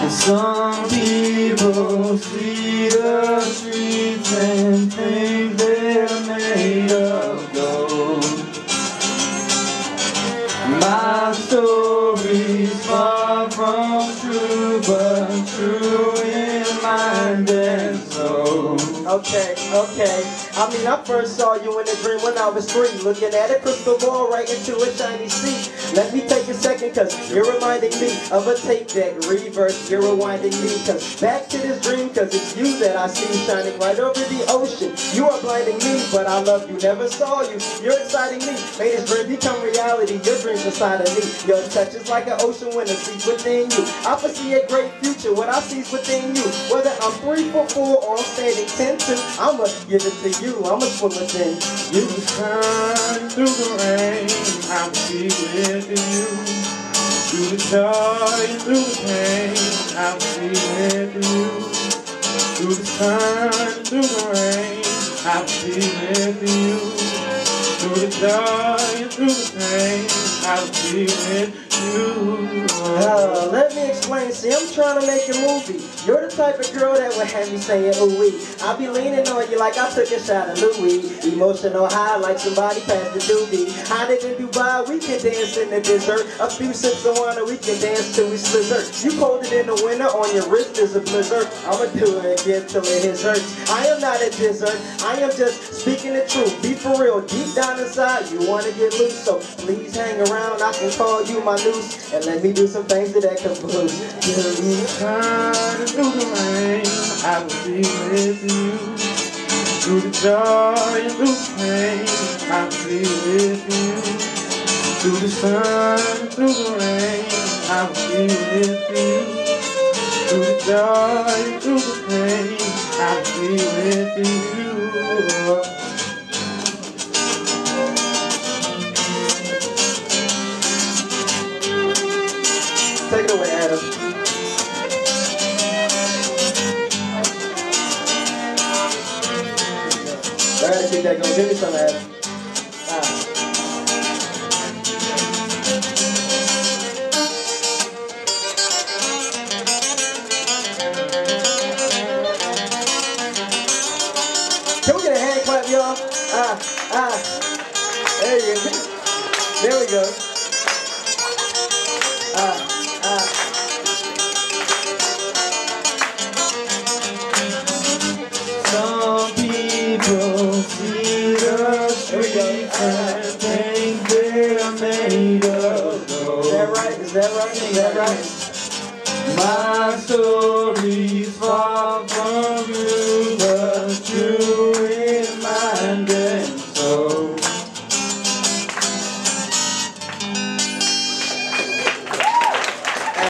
Some people see the streets and think they're made of gold. My story's far from true, but true in mind and soul. Okay. I mean, I first saw you in a dream when I was 3, looking at a crystal ball right into a shiny sea. Let me take a second, cause you're reminding me of a tape deck reverse. You're rewinding me, cause back to this dream, cause it's you that I see shining right over the ocean. You are blinding me, but I love you, never saw you. You're exciting me, made this dream become reality. Your dream's inside of me. Your touch is like an ocean when it sleeps within you. I foresee a great future, what I see's within you. Whether I'm 3 foot 4 or I'm standing 10 to, I'ma give it to you. I'ma swim within you. Sun through the rain, I will be with you. Through the joy and through the pain, I will be with you. Through the sun and through the rain, I will be with you. Through the joy and through the pain, I will be with you. Let me explain, see, I'm trying to make a movie. You're the type of girl that would have me saying ooh-wee. I'll be leaning on you like I took a shot of Louis. Emotional high like somebody passed the doobie. Hiding in Dubai, we can dance in the desert. A few sips of wine, we can dance till we slither. You cold it in the winter, on your wrist is a blizzard. I'ma do it again till it hits hurts. I am not a dessert, I am just speaking the truth. Be for real, deep down inside, you wanna get loose. So please hang around, I can call you my noose. And let me do some things that can boost. Through the sun and through the rain, I will be with you. Through the joy and through the pain, I will be with you. Through the sun and through the rain, I will be with you. Through the joy and through the pain, I will be with you. Take it away, Adam. I gotta keep that going. Give me some, Adam. Can we get a hand clap, y'all? There you go. There we go. Some people see the streets and think they're made of gold. Is that right? Is that right? Is that right? My story's far